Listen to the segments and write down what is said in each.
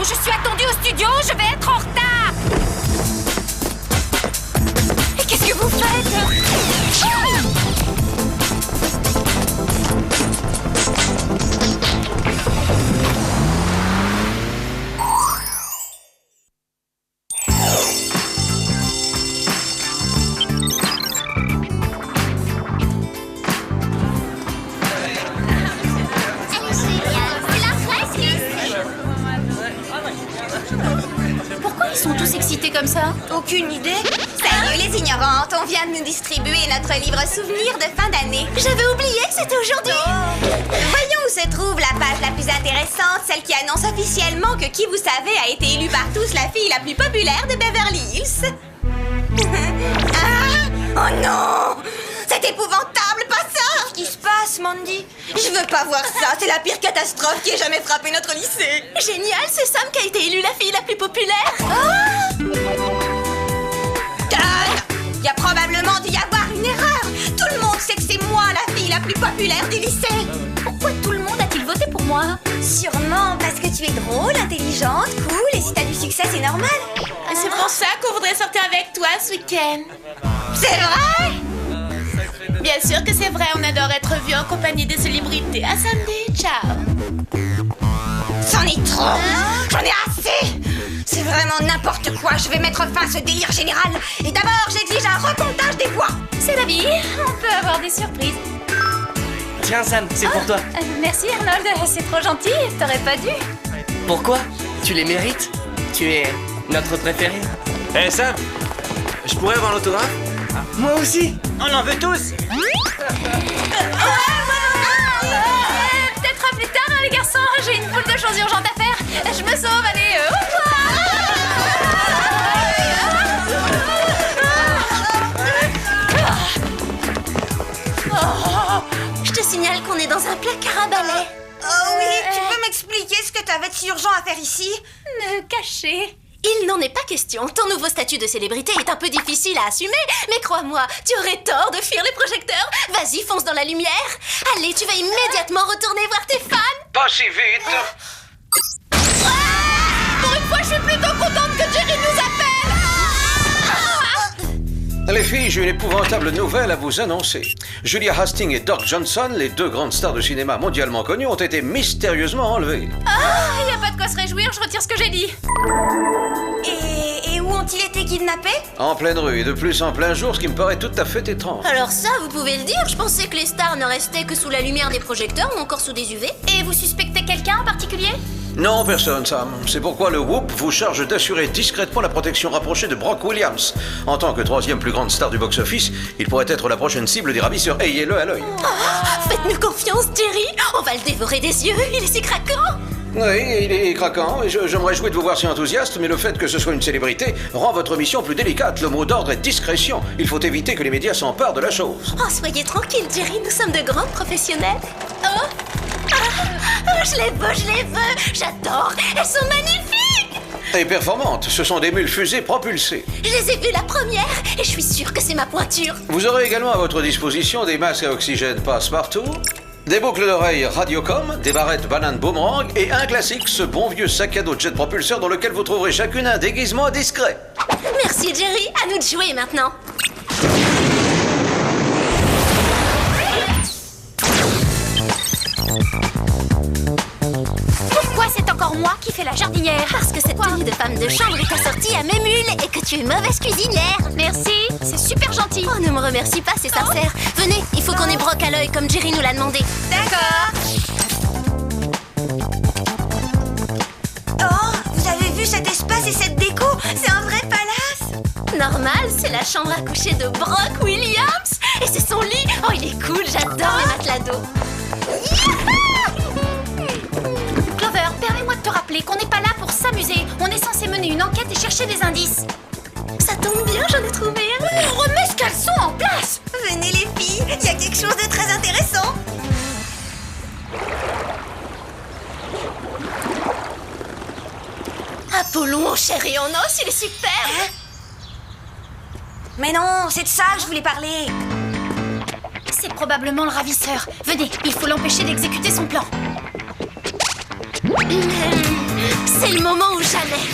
Je suis attendue au studio, je vais être en retard. Et qu'est-ce que vous faites? Ils sont tous excités comme ça. Aucune idée. Salut les ignorantes, on vient de nous distribuer notre livre souvenir de fin d'année. J'avais oublié que c'était aujourd'hui. Voyons où se trouve la page la plus intéressante, celle qui annonce officiellement que Qui vous savez a été élue par tous la fille la plus populaire de Beverly Hills. Ah! Oh non! C'est épouvantable, pas ça! Qu'est-ce qui se passe, Mandy? Je veux pas voir ça, c'est la pire catastrophe qui ait jamais frappé notre lycée. Génial, c'est Sam qui a été élue la fille la plus populaire. Il y a probablement dû y avoir une erreur. Tout le monde sait que c'est moi la fille la plus populaire du lycée. Pourquoi tout le monde a-t-il voté pour moi? Sûrement parce que tu es drôle, intelligente, cool, et si t'as du succès, c'est normal. C'est pour ça qu'on voudrait sortir avec toi ce week-end. C'est vrai? Bien sûr que c'est vrai, on adore être vus en compagnie des célébrités. À samedi, ciao. C'en est trop. J'en ai assez. C'est vraiment n'importe quoi. Je vais mettre fin à ce délire général. Et d'abord, j'exige un recomptage des voix. C'est la vie, on peut avoir des surprises. Tiens Sam, c'est pour toi. Merci Arnold, c'est trop gentil, t'aurais pas dû. Pourquoi? Tu les mérites. Tu es notre préféré. Hé Sam, je pourrais avoir l'autographe? Moi aussi. On en veut tous. Peut-être à plus tard, hein, les garçons. J'ai une foule de choses urgentes à faire. Je me sauve, allez. Je te signale qu'on est dans un placard à balai. Oh oui, tu peux m'expliquer ce que t'avais de si urgent à faire ici? Me cacher. Il n'en est pas question. Ton nouveau statut de célébrité est un peu difficile à assumer, mais crois-moi, tu aurais tort de fuir les projecteurs. Vas-y, fonce dans la lumière. Allez, tu vas immédiatement retourner voir tes fans. Pas si vite. Pour une fois, je suis plutôt contente que Jerry nous appelle. Les filles, j'ai une épouvantable nouvelle à vous annoncer. Julia Hastings et Doc Johnson, les deux grandes stars de cinéma mondialement connues, ont été mystérieusement enlevées. Il n'y a pas de quoi se réjouir, je retire ce que j'ai dit. Et où ont-ils été kidnappés? En pleine rue, et de plus en plein jour, ce qui me paraît tout à fait étrange. Alors ça, vous pouvez le dire, je pensais que les stars ne restaient que sous la lumière des projecteurs ou encore sous des UV. Et vous suspectez quelqu'un en particulier? Non, personne, Sam. C'est pourquoi le Whoop vous charge d'assurer discrètement la protection rapprochée de Brock Williams. En tant que troisième plus grande star du box-office, il pourrait être la prochaine cible des ravisseurs. Ayez-le à l'œil. Faites-nous confiance, Jerry. On va le dévorer des yeux, il est si craquant. Oui, il est craquant, et je me réjouis de vous voir si enthousiaste, mais le fait que ce soit une célébrité rend votre mission plus délicate. Le mot d'ordre est discrétion. Il faut éviter que les médias s'emparent de la chose. Oh, soyez tranquille, Jerry, nous sommes de grands professionnels. Je les veux, j'adore, elles sont magnifiques. Et performantes, ce sont des mules fusées propulsées. Je les ai vues la première, et je suis sûre que c'est ma pointure. Vous aurez également à votre disposition des masques à oxygène passe-partout, des boucles d'oreilles Radiocom, des barrettes banane boomerang et un classique, ce bon vieux sac à dos jet propulseur dans lequel vous trouverez chacune un déguisement discret. Merci Jerry, à nous de jouer maintenant. Pourquoi c'est encore moi qui fais la jardinière? Parce que cette tenue de femme de chambre est assortie à mes mules et que tu es mauvaise cuisinière. Merci, c'est super gentil. Oh, ne me remercie pas, c'est sincère. Venez, il faut qu'on ait Brock à l'œil comme Jerry nous l'a demandé. D'accord. Oh, vous avez vu cet espace et cette déco? C'est un vrai palace. Normal, c'est la chambre à coucher de Brock Williams. Et c'est son lit. Oh, il est cool, j'adore les matelas d'eau. Clover, permets-moi de te rappeler qu'on n'est pas là pour s'amuser. On est censé mener une enquête et chercher des indices. Ça tombe bien, j'en ai trouvé un. Remets ce caleçon en place. chéri en os, il est super. Mais non, c'est de ça que je voulais parler. C'est probablement le ravisseur. Venez, il faut l'empêcher d'exécuter son plan. C'est le moment ou jamais.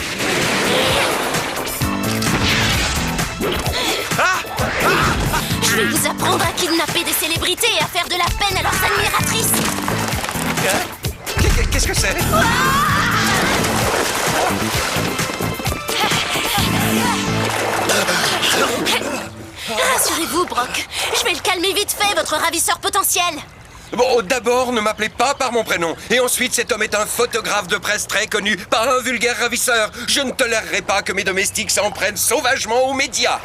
Je vais vous apprendre à kidnapper des célébrités et à faire de la peine à leurs admiratrices. Qu'est-ce que c'est? Rassurez-vous, Brock. Je vais le calmer vite fait, votre ravisseur potentiel. Bon, d'abord, ne m'appelez pas par mon prénom. Et ensuite, cet homme est un photographe de presse très connu, pas un vulgaire ravisseur. Je ne tolérerai pas que mes domestiques s'en prennent sauvagement aux médias.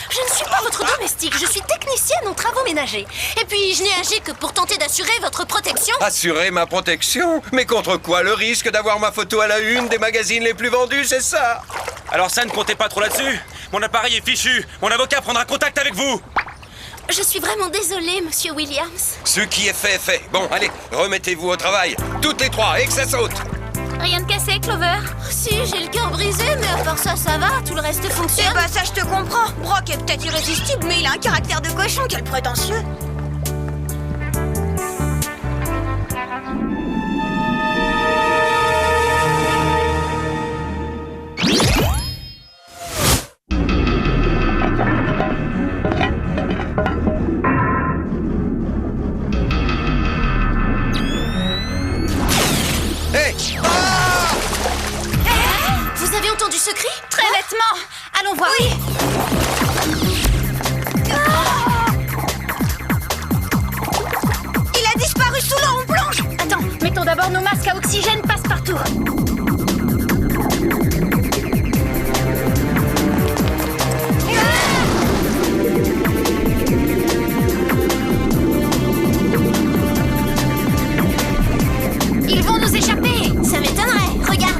Je ne suis pas votre domestique, je suis technicienne en travaux ménagers. Et puis, je n'ai agi que pour tenter d'assurer votre protection. Assurer ma protection? Mais contre quoi? Le risque d'avoir ma photo à la une des magazines les plus vendus, c'est ça? Alors ça, ne comptez pas trop là-dessus. Mon appareil est fichu. Mon avocat prendra contact avec vous. Je suis vraiment désolée, monsieur Williams. Ce qui est fait est fait. Bon, allez, remettez-vous au travail. Toutes les trois, et que ça saute. Rien de cassé, Clover? Si, j'ai le cœur brisé, mais à part ça, ça va. Tout le reste fonctionne. Eh bah ça, je te comprends. Brock est peut-être irrésistible, mais il a un caractère de cochon, quel prétentieux. Vous avez entendu ce cri? Très bêtement. Allons voir. Oui. Il a disparu sous l'eau, on plonge. Attends, mettons d'abord nos masques à oxygène passe-partout. Ils vont nous échapper. Ça m'étonnerait, regarde.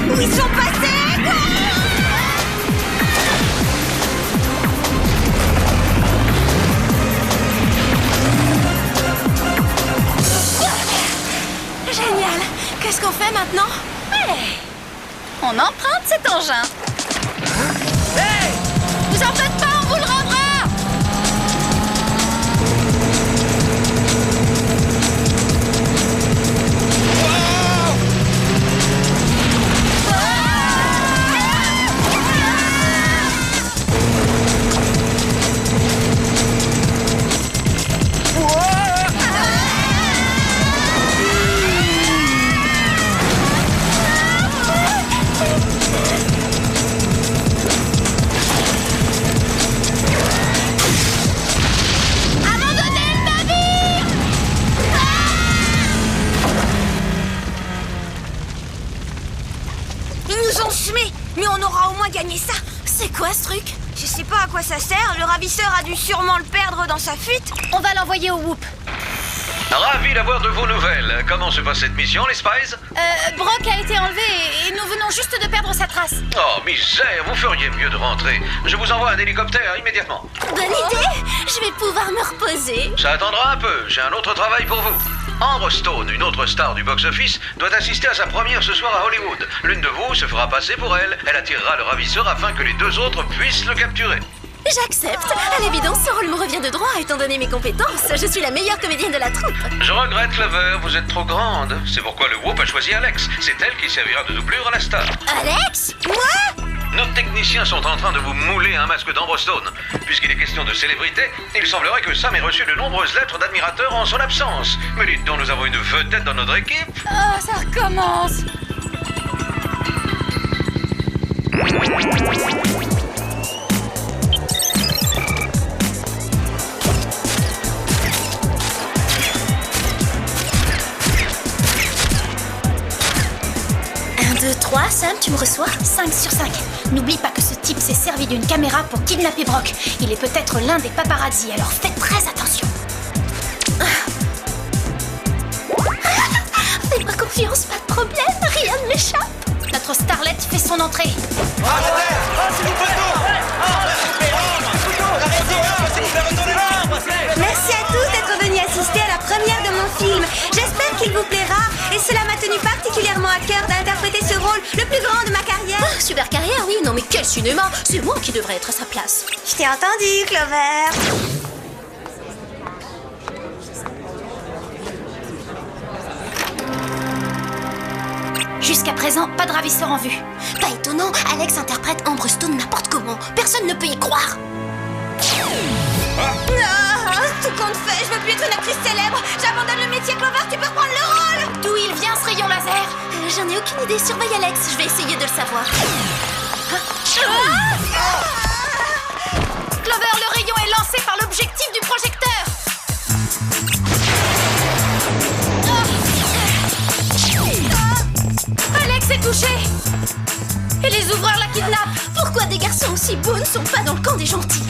Où ils sont passés? Génial. Qu'est-ce qu'on fait maintenant? On emprunte cet engin. Hey! Vous en faites pas, on vous le rendra! Ils nous ont semés, mais on aura au moins gagné ça. C'est quoi ce truc? Je sais pas à quoi ça sert, le ravisseur a dû sûrement le perdre dans sa fuite. On va l'envoyer au Whoop. Ravi d'avoir de vos nouvelles. Comment se passe cette mission, les Spies? Brock a été enlevé et nous venons juste de perdre sa trace. Oh, misère, vous feriez mieux de rentrer. Je vous envoie un hélicoptère immédiatement. Bonne idée! Je vais pouvoir me reposer. Ça attendra un peu, j'ai un autre travail pour vous. Amber Stone, une autre star du box-office, doit assister à sa première ce soir à Hollywood. L'une de vous se fera passer pour elle. Elle attirera le ravisseur afin que les deux autres puissent le capturer. J'accepte. À l'évidence, ce rôle me revient de droit étant donné mes compétences. Je suis la meilleure comédienne de la troupe. Je regrette, Clover, vous êtes trop grande. C'est pourquoi le Whoop a choisi Alex. C'est elle qui servira de doublure à la star. Alex? Moi? Nos techniciens sont en train de vous mouler un masque d'Amber Stone. Puisqu'il est question de célébrité, il semblerait que Sam ait reçu de nombreuses lettres d'admirateurs en son absence. Mais dites donc, nous avons une vedette dans notre équipe. Oh, ça recommence. Un, deux, trois, Sam, tu me reçois? 5 sur 5. N'oublie pas que ce type s'est servi d'une caméra pour kidnapper Brock. Il est peut-être l'un des paparazzi, alors faites très attention. Fais-moi confiance, pas de problème, rien ne m'échappe. Notre starlet fait son entrée. Ah, c'est mon poteau! plus grand de ma carrière. Ah, super carrière, oui, non mais quel cinéma! C'est moi qui devrais être à sa place. Je t'ai entendu, Clover. Jusqu'à présent, pas de ravisseur en vue. Pas étonnant, Alex interprète Amber Stone n'importe comment. Personne ne peut y croire. Tout compte fait, je veux plus être une actrice célèbre. J'abandonne le métier, Clover, tu peux prendre le rôle. D'où il vient ce rayon laser? J'en ai aucune idée, surveille Alex, je vais essayer de le savoir. Clover, le rayon est lancé par l'objectif du projecteur. Alex est touché. Et les ouvreurs la kidnappent. Pourquoi des garçons aussi beaux ne sont pas dans le camp des gentils?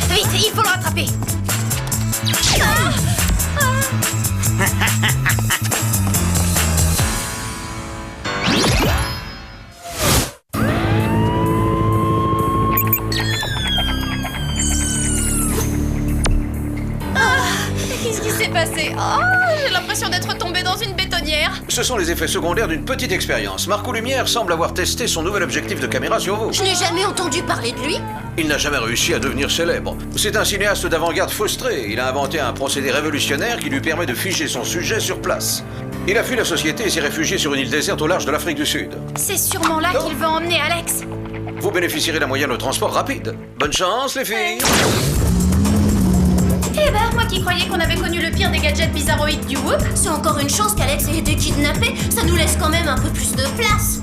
Vite, il faut le rattraper. Qu'est-ce qui s'est passé? J'ai l'impression d'être tombée dans une bétonnière. Ce sont les effets secondaires d'une petite expérience. Marco Lumière semble avoir testé son nouvel objectif de caméra sur vous. Je n'ai jamais entendu parler de lui. Il n'a jamais réussi à devenir célèbre. C'est un cinéaste d'avant-garde frustré. Il a inventé un procédé révolutionnaire qui lui permet de figer son sujet sur place. Il a fui la société et s'est réfugié sur une île déserte au large de l'Afrique du Sud. C'est sûrement là qu'il veut emmener Alex. Vous bénéficierez d'un moyen de transport rapide. Bonne chance, les filles. Eh ben, moi qui croyais qu'on avait connu le pire des gadgets bizarroïdes du Whoop, c'est encore une chance qu'Alex ait été kidnappé. Ça nous laisse quand même un peu plus de place.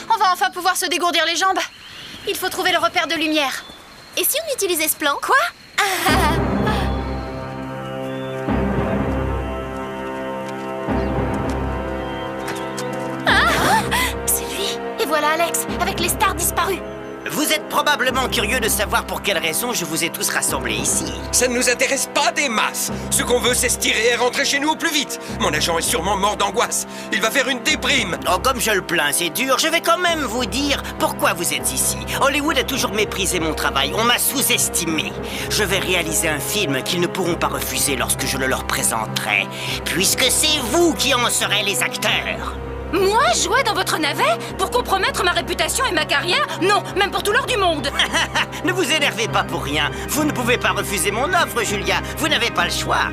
On va enfin pouvoir se dégourdir les jambes. Il faut trouver le repère de lumière. Et si on utilisait ce plan? Quoi? C'est lui. Et voilà Alex, avec les stars disparues. Vous êtes probablement curieux de savoir pour quelle raison je vous ai tous rassemblés ici. Ça ne nous intéresse pas des masses. Ce qu'on veut, c'est se tirer et rentrer chez nous au plus vite. Mon agent est sûrement mort d'angoisse. Il va faire une déprime. Oh, comme je le plains, c'est dur. Je vais quand même vous dire pourquoi vous êtes ici. Hollywood a toujours méprisé mon travail. On m'a sous-estimé. Je vais réaliser un film qu'ils ne pourront pas refuser lorsque je le leur présenterai. Puisque c'est vous qui en serez les acteurs. Moi, jouer dans votre navet? Pour compromettre ma réputation et ma carrière? Non, même pour tout l'or du monde. Ne vous énervez pas pour rien. Vous ne pouvez pas refuser mon offre, Julia. Vous n'avez pas le choix.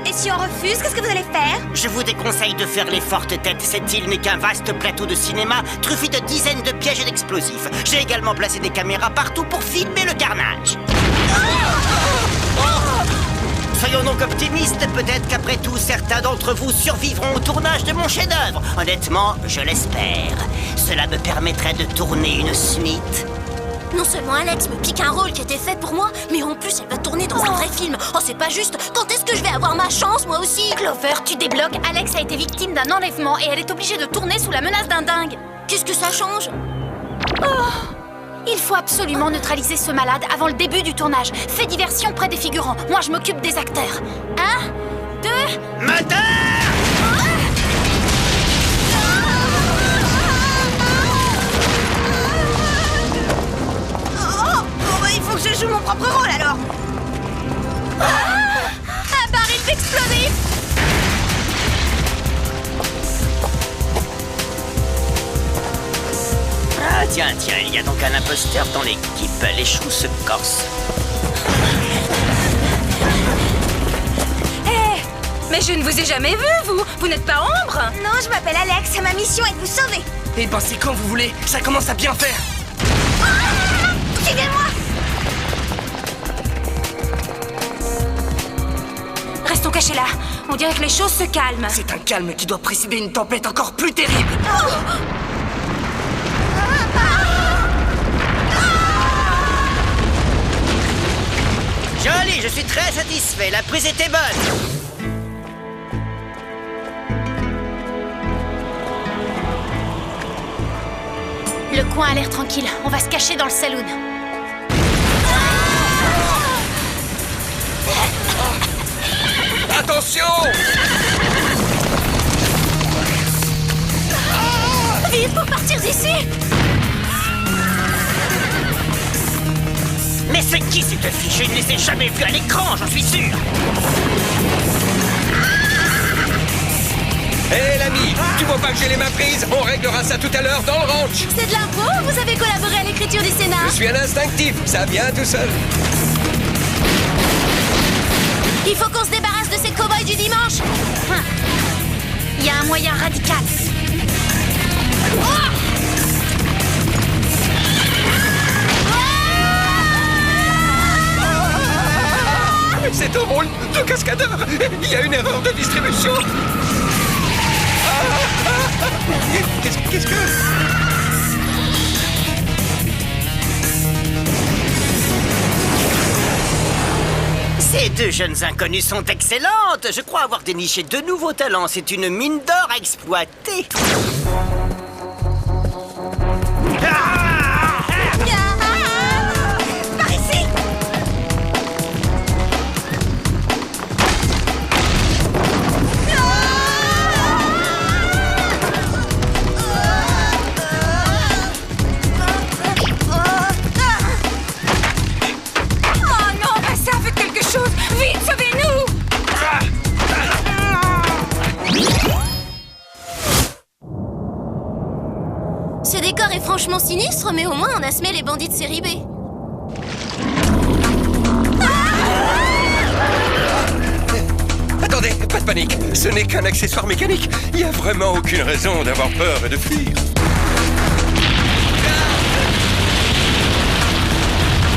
Et si on refuse, qu'est-ce que vous allez faire? Je vous déconseille de faire les fortes têtes. Cette île n'est qu'un vaste plateau de cinéma truffé de dizaines de pièges et d'explosifs. J'ai également placé des caméras partout pour filmer le carnage. Soyons donc optimistes, peut-être qu'après tout, certains d'entre vous survivront au tournage de mon chef-d'œuvre. Honnêtement, je l'espère. Cela me permettrait de tourner une suite. Non seulement Alex me pique un rôle qui était fait pour moi, mais en plus elle va tourner dans un vrai film. Oh, c'est pas juste. Quand est-ce que je vais avoir ma chance, moi aussi? Clover, tu débloques. Alex a été victime d'un enlèvement et elle est obligée de tourner sous la menace d'un dingue. Qu'est-ce que ça change? Il faut absolument neutraliser ce malade avant le début du tournage. Fais diversion près des figurants. Moi, je m'occupe des acteurs. 1, 2... Moteur! Il faut que je joue mon propre rôle alors. Un baril d'explosifs! Ah tiens, il y a donc un imposteur dans l'équipe. Les choux se corsent. Hé, mais je ne vous ai jamais vu, vous. Vous n'êtes pas Ambre? Non, je m'appelle Alex. Ma mission est de vous sauver. Et ben c'est quand vous voulez, ça commence à bien faire. Suivez-moi. Restons cachés là. On dirait que les choses se calment. C'est un calme qui doit précéder une tempête encore plus terrible. Joli, je suis très satisfait. La prise était bonne. Le coin a l'air tranquille. On va se cacher dans le saloon. Attention! Vite pour partir d'ici! Qui cette fille? Je ne les ai jamais vus à l'écran, j'en suis sûr. Hé l'ami, tu vois pas que j'ai les mains prises? On réglera ça tout à l'heure dans le ranch. C'est de l'impro ou vous avez collaboré à l'écriture du scénar? Je suis un instinctif, ça vient tout seul. Il faut qu'on se débarrasse de ces cow-boys du dimanche. Il y a un moyen radical. C'est un rôle de cascadeur. Il y a une erreur de distribution. Qu'est-ce que... Ces deux jeunes inconnues sont excellentes. Je crois avoir déniché de nouveaux talents. C'est une mine d'or à exploiter. Par ici! Oh non, ça fait quelque chose! Vite, sauvez-nous! Ce décor est franchement sinistre, mais au moins on a semé les bandits de série B. Attendez, pas de panique. Ce n'est qu'un accessoire mécanique. Il n'y a vraiment aucune raison d'avoir peur et de fuir.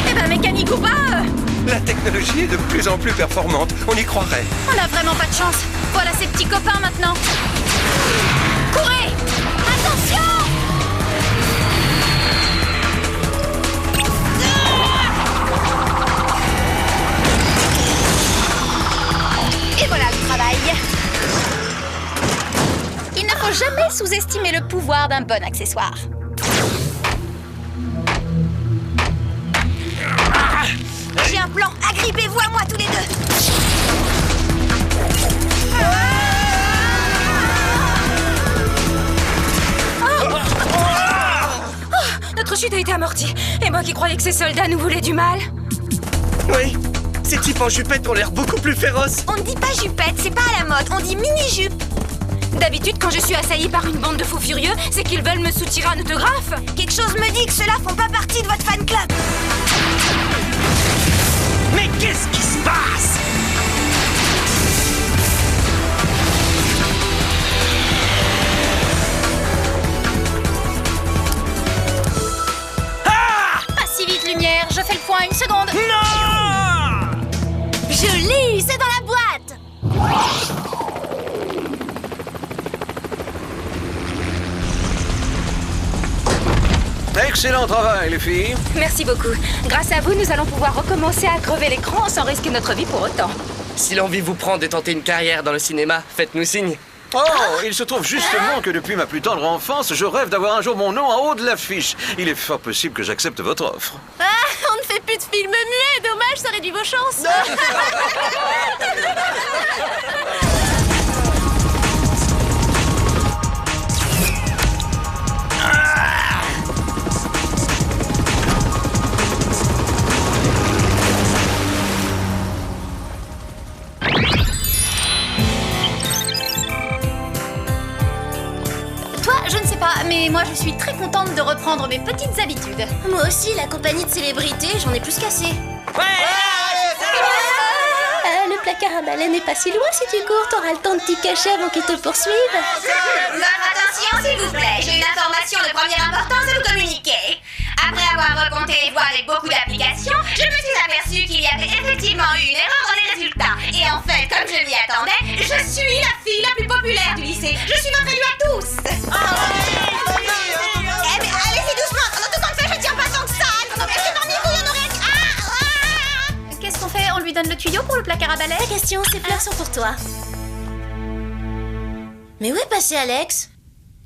Eh ben, mécanique ou pas, La technologie est de plus en plus performante. On y croirait. on a vraiment pas de chance. Voilà ses petits copains maintenant. Courez! Attention! Et voilà le travail. Il ne faut jamais sous-estimer le pouvoir d'un bon accessoire. J'ai un plan. Agrippez-vous à moi tous les deux. Notre chute a été amortie. Et moi qui croyais que ces soldats nous voulaient du mal. Oui, ces types en jupette ont l'air beaucoup plus féroces. On ne dit pas jupette, c'est pas à la mode, on dit mini-jupe. D'habitude, quand je suis assaillie par une bande de fous furieux, c'est qu'ils veulent me soutirer un autographe. Quelque chose me dit que ceux-là font pas partie de votre fan club. Mais qu'est-ce qui se passe? Pas si vite, lumière. Je fais le point, une seconde. Non! Je l'ai, c'est dans la boîte. Excellent travail, les filles. Merci beaucoup. Grâce à vous, nous allons pouvoir recommencer à crever l'écran sans risquer notre vie pour autant. Si l'envie vous prend de tenter une carrière dans le cinéma, faites-nous signe. Oh, il se trouve justement que depuis ma plus tendre enfance, je rêve d'avoir un jour mon nom en haut de l'affiche. Il est fort possible que j'accepte votre offre. Ah, on ne fait plus de films muets, dommage, ça réduit vos chances. Toi, je ne sais pas, mais moi je suis très contente de reprendre mes petites habitudes. Moi aussi, la compagnie de célébrités, j'en ai plus qu'assez. Le placard à balai n'est pas si loin si tu cours, t'auras le temps de t'y cacher avant qu'ils te poursuivent. Votre attention, s'il vous plaît. J'ai une information de première importance à vous communiquer. Après avoir recompté les voix avec beaucoup d'applications, je me suis aperçue qu'il y avait effectivement eu une erreur dans les résultats. Et en fait, comme je m'y attendais, je suis la fille la plus populaire du lycée. Je suis votre élu à tous. Eh mais allez-y doucement. En tout cas, je tiens pas tant que ça. Non, mais c'est parmi vous, il y en aurait... Qu'est-ce qu'on fait? On lui donne le tuyau pour le placard à balai? La question, ces fleurs sont pour toi. Mais où est passée Alex?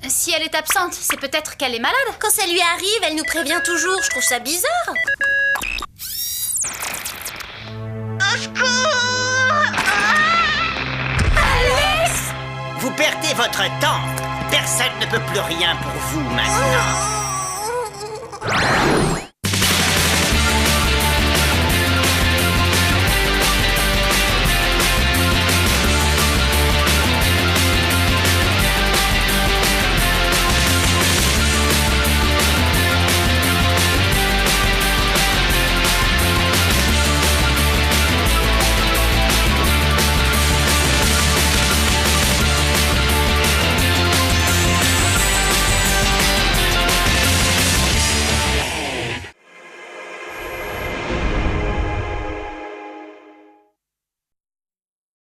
Si elle est absente, c'est peut-être qu'elle est malade. Quand ça lui arrive, elle nous prévient toujours. Je trouve ça bizarre. Au secours! Vous perdez votre temps. Personne ne peut plus rien pour vous maintenant.